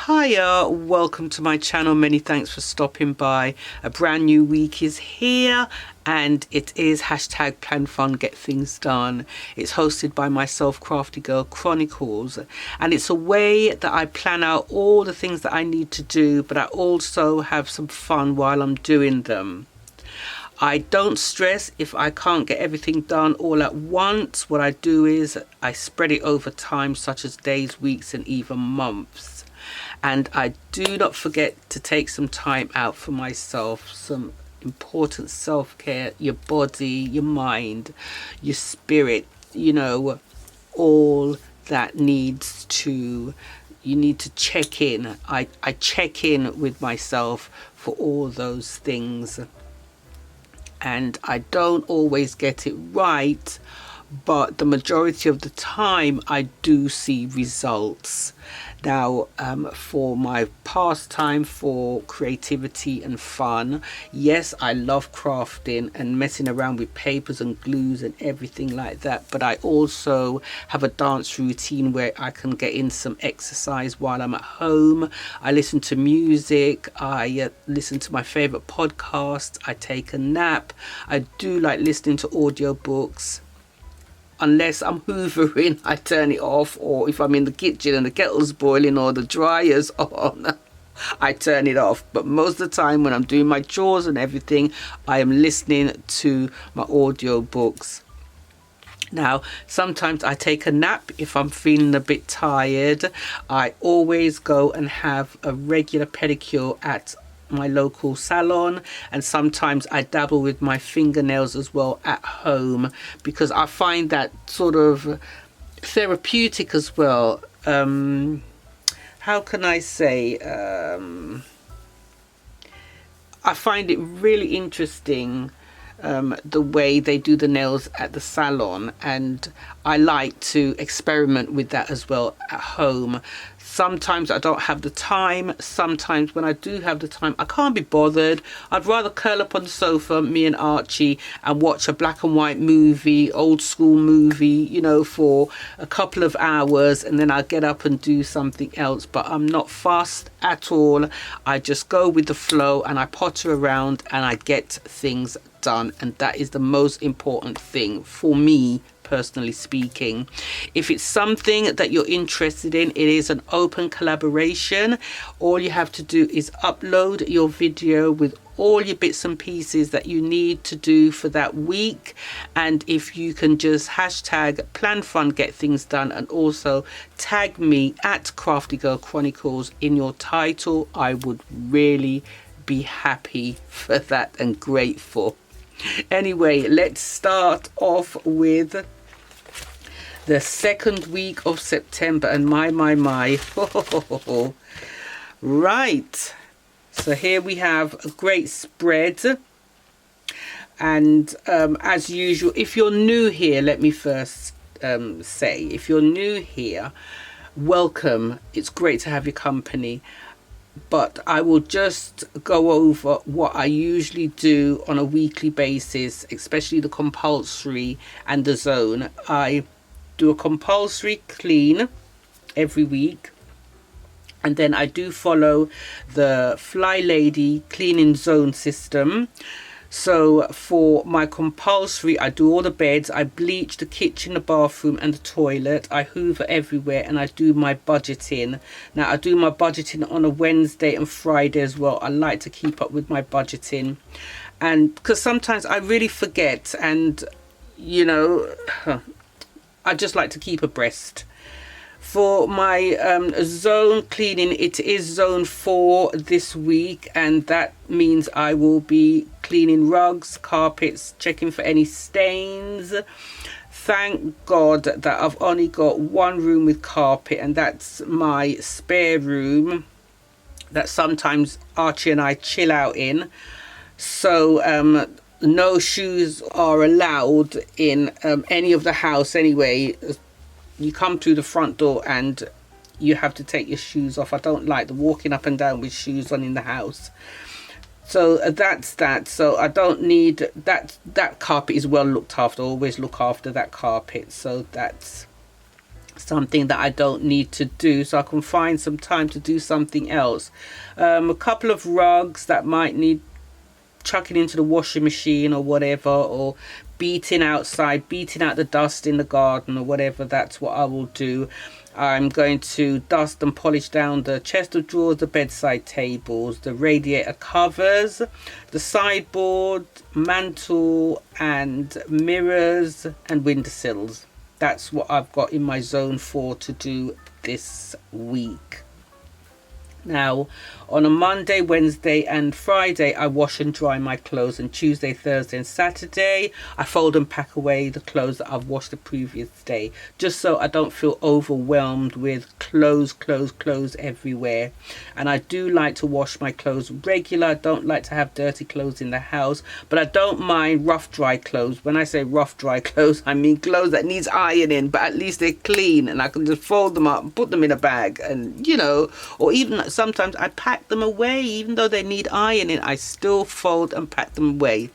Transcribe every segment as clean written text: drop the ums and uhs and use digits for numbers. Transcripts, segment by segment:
Hiya, welcome to my channel. Many thanks for stopping by. A brand new week is here and it is hashtag plan fun get things done. It's hosted by myself, Crafty Girl Chronicles, and it's a way that I plan out all the things that I need to do, but I also have some fun while I'm doing them. I don't stress if I can't get everything done all at once. What I do is I spread it over time, such as days, weeks and even months. And I do not forget to take some time out for myself, some important self-care, your body, your mind, your spirit, all that needs to, you need to check in. I check in with myself for all those things. And I don't always get it right, but the majority of the time I do see results. Now, for my pastime, for creativity and fun, yes, I love crafting and messing around with papers and glues and everything like that, but I also have a dance routine where I can get in some exercise while I'm at home. I listen to music, I listen to my favorite podcasts, I take a nap. I do like listening to audiobooks. Unless I'm hoovering, I turn it off, or if I'm in the kitchen and the kettle's boiling or the dryer's on, I turn it off. But most of the time when I'm doing my chores and everything, I am listening to my audiobooks. Now, sometimes I take a nap if I'm feeling a bit tired. I always go and have a regular pedicure at my local salon, and sometimes I dabble with my fingernails as well at home, because I find that sort of therapeutic as well. How can I say, I find it really interesting, the way they do the nails at the salon, and I like to experiment with that as well at home. Sometimes I don't have the time. Sometimes when I do have the time, I can't be bothered. I'd rather curl up on the sofa, me and Archie, and watch a black and white movie, old school movie, for a couple of hours, and then I'll get up and do something else. But I'm not fast at all. I just go with the flow and I potter around and I get things done, and that is the most important thing for me, personally speaking. If it's something that you're interested in, it is an open collaboration. All you have to do is upload your video with all your bits and pieces that you need to do for that week, and if you can just hashtag plan fun get things done and also tag me at Crafty Girl Chronicles in your title, I would really be happy for that and grateful. Anyway, let's start off with the second week of September, and my right, so here we have a great spread. And as usual, if you're new here, let me first say, if you're new here, welcome. It's great to have your company. But I will just go over what I usually do on a weekly basis, especially the compulsory and the zone. I do a compulsory clean every week, and then I do follow the Fly Lady cleaning zone system. So for my compulsory, I do all the beds, I bleach the kitchen, the bathroom and the toilet, I hoover everywhere, and I do my budgeting. Now I do my budgeting on a Wednesday and Friday as well. I like to keep up with my budgeting, and because sometimes I really forget, and I just like to keep abreast. For my zone cleaning, it is zone 4 this week, and that means I will be cleaning rugs, carpets, checking for any stains. Thank God that I've only got one room with carpet, and that's my spare room that sometimes Archie and I chill out in. So no shoes are allowed in any of the house anyway. You come through the front door and you have to take your shoes off. I don't like the walking up and down with shoes on in the house. So that's that. So I don't need that. That carpet is well looked after. I always look after that carpet. So that's something that I don't need to do, so I can find some time to do something else. A couple of rugs that might need chucking into the washing machine or whatever, or beating outside, beating out the dust in the garden or whatever. That's what I will do. I'm going to dust and polish down the chest of drawers, the bedside tables, the radiator covers, the sideboard, mantle and mirrors and windowsills. That's what I've got in my zone 4 to do this week. Now, on a Monday, Wednesday and Friday, I wash and dry my clothes, and Tuesday, Thursday and Saturday, I fold and pack away the clothes that I've washed the previous day, just so I don't feel overwhelmed with clothes everywhere. And I do like to wash my clothes regular. I don't like to have dirty clothes in the house, but I don't mind rough dry clothes. When I say rough dry clothes, I mean clothes that needs ironing, but at least they're clean and I can just fold them up and put them in a bag, and you know, or even sometimes I pack them away, even though they need ironing, I still fold and pack them away.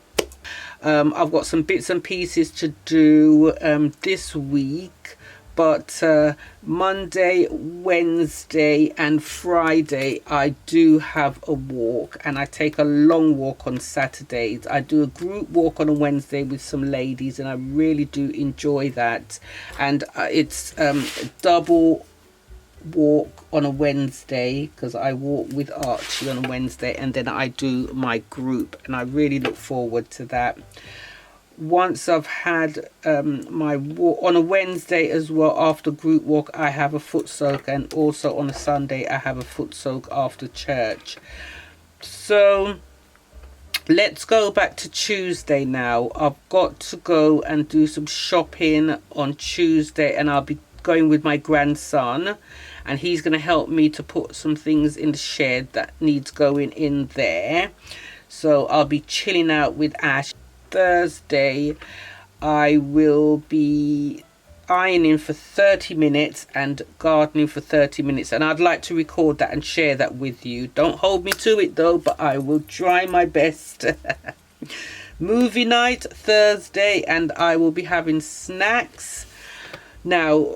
I've got some bits and pieces to do this week, but Monday, Wednesday and Friday I do have a walk, and I take a long walk on Saturdays. I do a group walk on a Wednesday with some ladies, and I really do enjoy that. And it's double walk on a Wednesday, because I walk with Archie on a Wednesday, and then I do my group, and I really look forward to that. Once I've had my walk on a Wednesday as well, after group walk I have a foot soak, and also on a Sunday I have a foot soak after church. So let's go back to Tuesday now. I've got to go and do some shopping on Tuesday, and I'll be going with my grandson, and he's going to help me to put some things in the shed that needs going in there. So I'll be chilling out with Ash. Thursday I will be ironing for 30 minutes and gardening for 30 minutes, and I'd like to record that and share that with you. Don't hold me to it though, but I will try my best. Movie night Thursday, and I will be having snacks. Now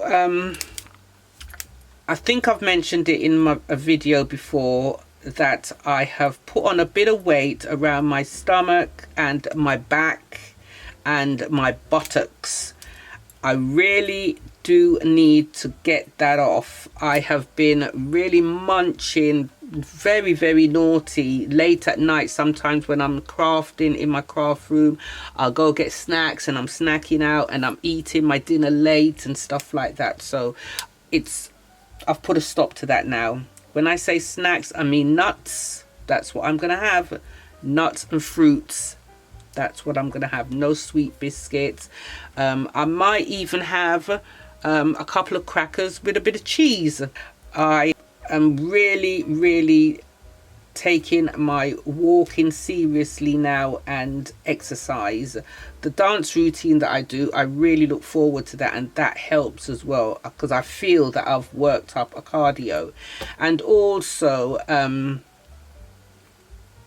I think I've mentioned it in a video before that I have put on a bit of weight around my stomach and my back and my buttocks. I really do need to get that off. I have been really munching, very naughty, late at night. Sometimes when I'm crafting in my craft room, I'll go get snacks, and I'm snacking out and I'm eating my dinner late and stuff like that. So I've put a stop to that now. When I say snacks, I mean nuts. That's what I'm gonna have. Nuts and fruits. That's what I'm gonna have. No sweet biscuits. I might even have a couple of crackers with a bit of cheese. I am really taking my walking seriously now, and exercise. The dance routine that I do, I really look forward to that, and that helps as well, because I feel that I've worked up a cardio. And also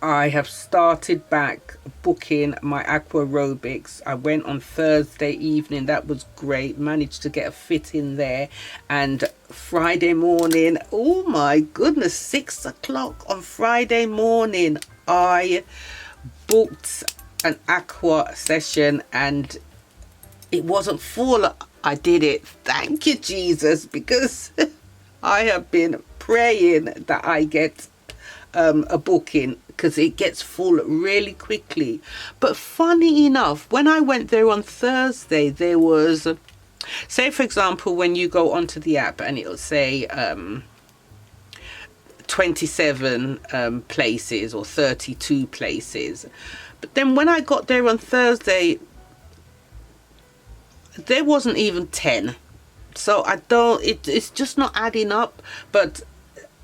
I have started back booking my aqua aerobics. I went on Thursday evening. That was great. Managed to get a fit in there. And Friday morning, oh my goodness, 6 o'clock on Friday morning, I booked an aqua session, and it wasn't full. I did it. Thank you, Jesus, because I have been praying that I get a booking, because it gets full really quickly. But funny enough, when I went there on Thursday, there was, say for example, when you go onto the app and it'll say 27 places or 32 places, but then when I got there on Thursday, there wasn't even 10. So I don't, it's just not adding up. But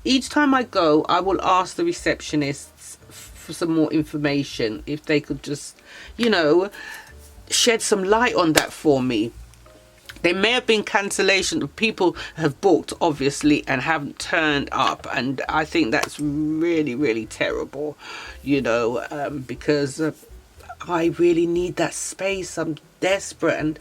each time I go, I will ask the receptionists for some more information, if they could just, you know, shed some light on that for me. There may have been cancellation of people have booked, obviously, and haven't turned up, and I think that's really terrible, you know, because I really need that space. I'm desperate, and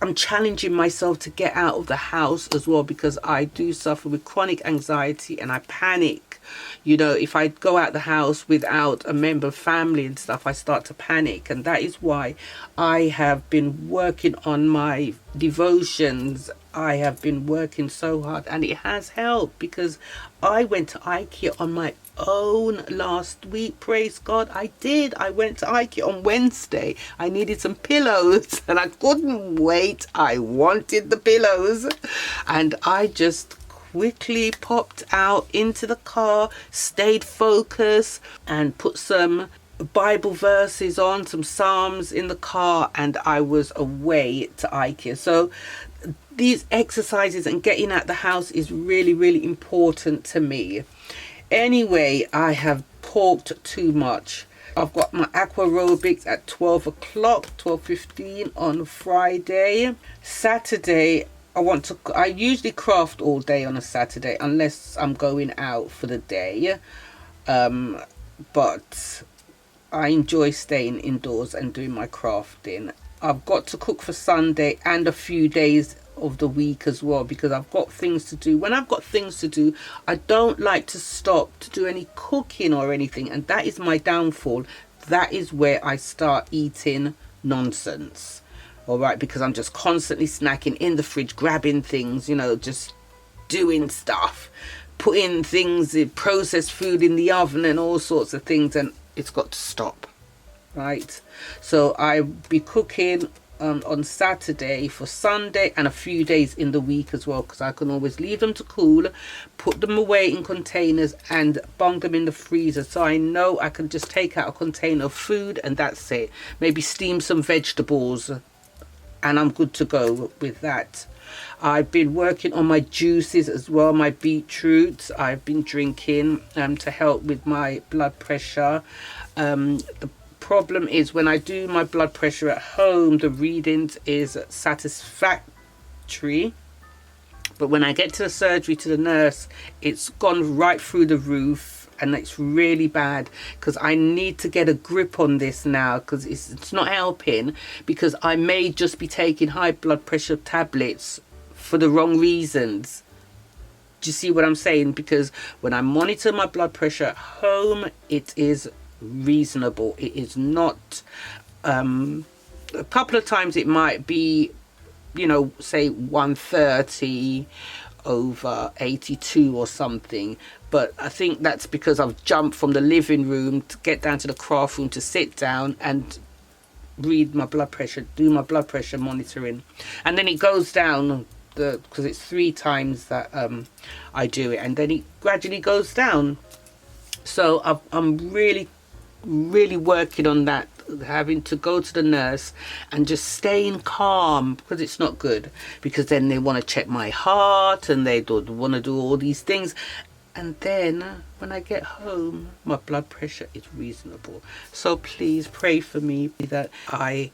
I'm challenging myself to get out of the house as well, because I do suffer with chronic anxiety and I panic. You know, if I go out the house without a member of family and stuff, I start to panic. And that is why I have been working on my devotions. I have been working so hard, and it has helped, because I went to IKEA on my own last week. Praise God, I did. I went to IKEA on Wednesday. I needed some pillows and I couldn't wait. I wanted the pillows, and I just quickly popped out into the car, stayed focused, and put some Bible verses on, some Psalms in the car, and I was away to IKEA. So these exercises and getting out the house is really, really important to me. Anyway, I have talked too much. I've got my aqua aerobics at 12 o'clock, 12:15 on Friday. Saturday, I usually craft all day on a Saturday, unless I'm going out for the day. But I enjoy staying indoors and doing my crafting. I've got to cook for Sunday and a few days of the week as well, because I've got things to do. When I've got things to do, I don't like to stop to do any cooking or anything, and that is my downfall. That is where I start eating nonsense. All right, because I'm just constantly snacking in the fridge, grabbing things, you know, just doing stuff, putting things, processed food in the oven and all sorts of things, and it's got to stop. Right, so I'll be cooking on Saturday for Sunday and a few days in the week as well, because I can always leave them to cool, put them away in containers and bung them in the freezer, so I know I can just take out a container of food and that's it. Maybe steam some vegetables and I'm good to go with that. I've been working on my juices as well, my beetroot I've been drinking to help with my blood pressure. The problem is when I do my blood pressure at home, the readings is satisfactory, but when I get to the surgery, to the nurse, it's gone right through the roof, and it's really bad, because I need to get a grip on this now, because it's not helping, because I may just be taking high blood pressure tablets for the wrong reasons. Do you see what I'm saying? Because when I monitor my blood pressure at home, it is reasonable. It is not a couple of times it might be, you know, say 130 over 82 or something, but I think that's because I've jumped from the living room to get down to the craft room to sit down and read my blood pressure, do my blood pressure monitoring, and then it goes down, because it's 3 times that I do it, and then it gradually goes down. So I'm really working on that, having to go to the nurse and just staying calm, because it's not good, because then they want to check my heart and they want to do all these things, and then when I get home my blood pressure is reasonable. So please pray for me that I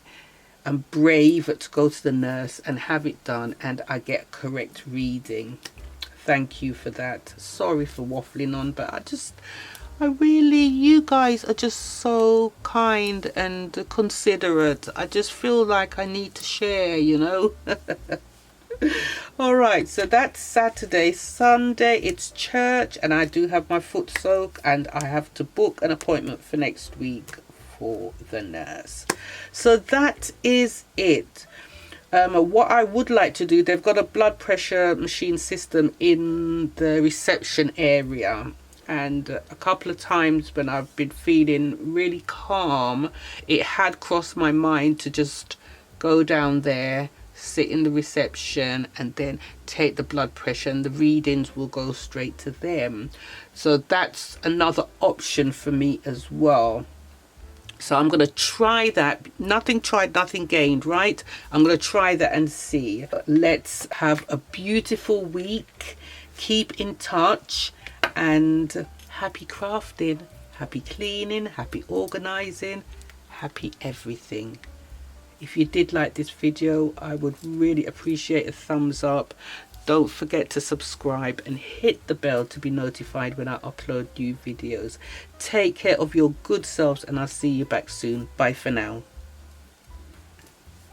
am brave to go to the nurse and have it done and I get correct reading. Thank you for that. Sorry for waffling on, but you guys are just so kind and considerate. I just feel like I need to share, you know. All right, so that's Saturday. Sunday, it's church, and I do have my foot soak, and I have to book an appointment for next week for the nurse. So that is it. What I would like to do, they've got a blood pressure machine system in the reception area, and a couple of times when I've been feeling really calm, it had crossed my mind to just go down there, sit in the reception, and then take the blood pressure, and the readings will go straight to them. So that's another option for me as well. So I'm going to try that. Nothing tried, nothing gained, right? I'm going to try that and see. Let's have a beautiful week. Keep in touch, and happy crafting, happy cleaning, happy organizing, happy everything. If you did like this video, I would really appreciate a thumbs up. Don't forget to subscribe and hit the bell to be notified when I upload new videos. Take care of your good selves, and I'll see you back soon. Bye for now.